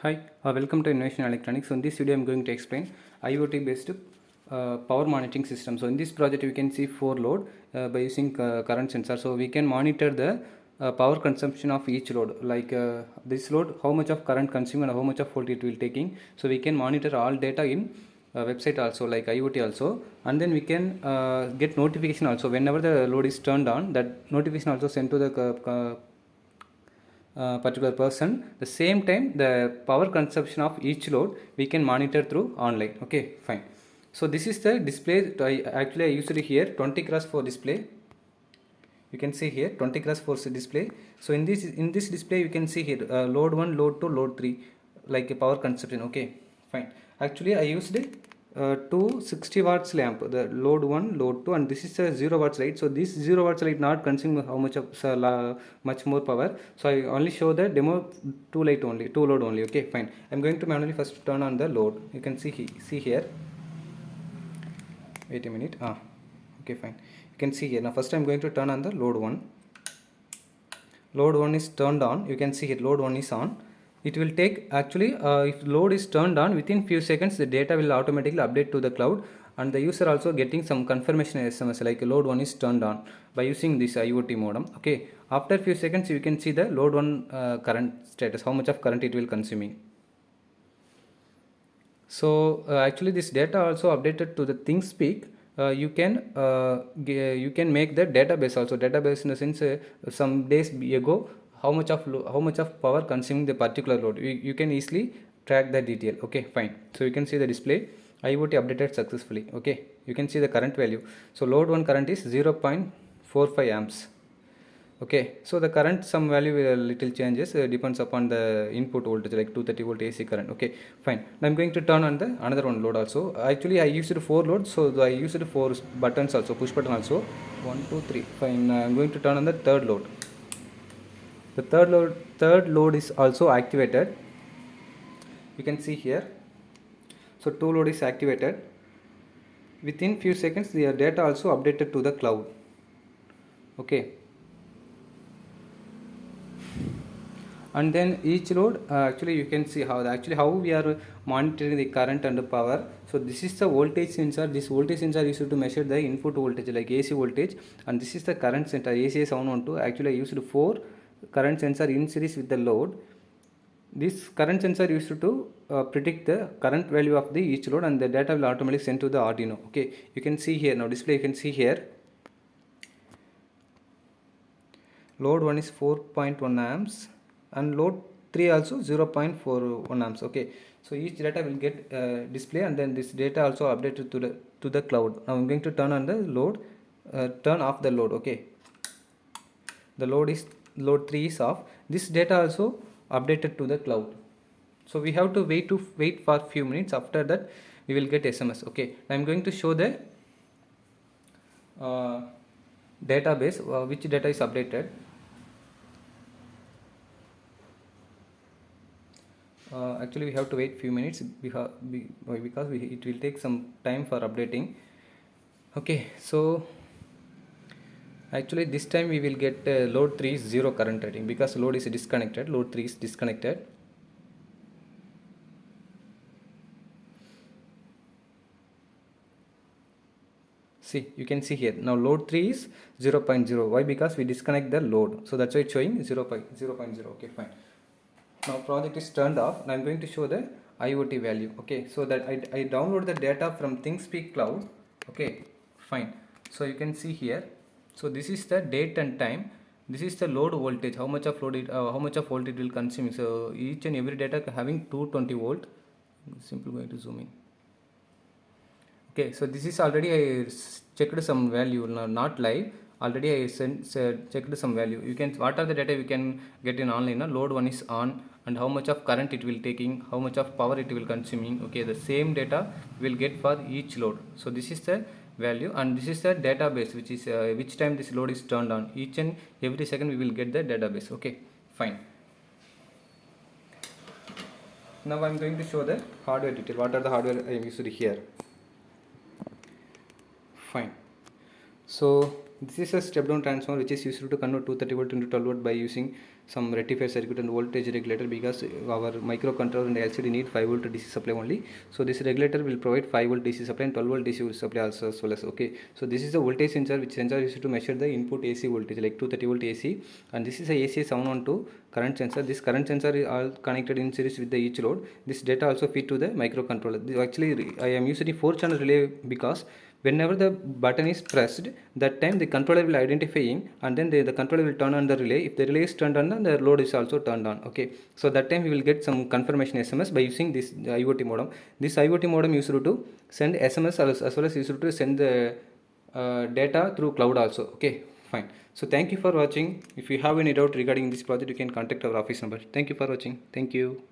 Hi, welcome to Innovation Electronics. So in this video, I'm going to explain IoT based power monitoring system. So in this project, you can see 4 load by using current sensor. So we can monitor the power consumption of each load, like this load, how much of current consumed and how much of voltage it will taking. So we can monitor all data in website also, like IoT also, and then we can get notification also whenever the load is turned on. That notification also sent to the particular person. The same time, the power consumption of each load we can monitor through online. Okay, fine. So this is the display. I used it here 20 cross 4 display. You can see here 20 cross 4 display. So in this display you can see here load 1, load 2, load 3, like a power consumption. Okay, fine. Actually I used two 60 watts lamp, the load 1, load 2, and this is a 0 watts light. So this 0 watts light not consume how much of much more power. So I only show the demo 2 load only. Okay, fine. I'm going to manually first turn on the load. You can see here. Wait a minute. Okay, fine. You can see here. Now first I'm going to turn on the load 1. Load 1 is turned on. You can see here load 1 is on. It will take actually if load is turned on, within few seconds the data will automatically update to the cloud, and the user also getting some confirmation SMS like load 1 is turned on by using this IoT modem. Okay, after few seconds you can see the load 1 current status, how much of current it will consuming. So actually this data also updated to the ThinkSpeak. You can make the database also. Database in the sense some days ago how much of power consuming the particular load. You can easily track the detail. Okay, fine. So you can see the display IoT updated successfully. Okay, you can see the current value. So load 1 current is 0.45 amps. Okay, so the current some value little changes depends upon the input voltage, like 230 volt AC current. Okay, fine. Now I'm going to turn on the another one load also. Actually I used 4 loads, so I used 4 buttons also, push button also. 1 2 3. Fine. I'm going to turn on the third load. The third load is also activated. You can see here. So 2 load is activated. Within few seconds the data also updated to the cloud. Okay. And then each load actually you can see how we are monitoring the current and the power. So this is the voltage sensor. This voltage sensor is used to measure the input voltage like AC voltage, and this is the current sensor AC 712. Actually I used 4 current sensor in series with the load. This current sensor used to predict the current value of the each load, and the data will automatically send to the Arduino. Okay, you can see here now display. You can see here load 1 is 4.1 amps and load 3 also 0.41 amps. Okay, so each data will get display, and then this data also updated to the cloud. Now I'm going to turn on the load, turn off the load. Okay, the load 3 is off. This data also updated to the cloud. So we have to wait for few minutes. After that we will get SMS. Okay, I'm going to show the database which data is updated. Actually we have to wait few minutes because it will take some time for updating. Okay, so actually this time we will get load 3 is 0 current rating because load is disconnected. Load 3 is disconnected. See, you can see here now load 3 is 0.0. Why? Because we disconnect the load, so that's why it's showing 0.0. Okay, fine. Now project is turned off, and I'm going to show the IoT value. Okay, so that I download the data from ThinkSpeak cloud. Okay, fine. So you can see here. So this is the date and time. This is the load voltage. How much of voltage it will consume. So each and every data having 220 volt. Simply going to zoom in. Okay, so this is already I checked some value, not live. Already I checked some value. You can, what are the data we can get in online. Load 1 is on, and how much of current it will taking, how much of power it will consuming. Okay, the same data will get for each load. So this is the value, and this is the database which is which time this load is turned on. Each and every second we will get the database. Okay, fine. Now I am going to show the hardware detail. What are the hardware I am used here? Fine. So this is a step down transformer which is used to convert 230 volt into 12 volt by using some rectifier circuit and voltage regulator, because our microcontroller and LCD need 5 volt DC supply only. So this regulator will provide 5 volt DC supply and 12 volt DC supply also as well as. Okay, so this is a voltage sensor, which sensor is used to measure the input AC voltage like 230 volt AC, and this is a AC 712 current sensor. This current sensor is all connected in series with the each load. This data also feed to the microcontroller. This actually I am using 4-channel relay because whenever the button is pressed, that time the controller will identifying, and then the controller will turn on the relay. If the relay is turned on, then the load is also turned on. Okay, so that time we will get some confirmation SMS by using this IoT modem. This IoT modem used to send SMS as well as used to send the data through cloud also. Okay, fine. So thank you for watching. If you have any doubt regarding this project, you can contact our office number. Thank you for watching. Thank you.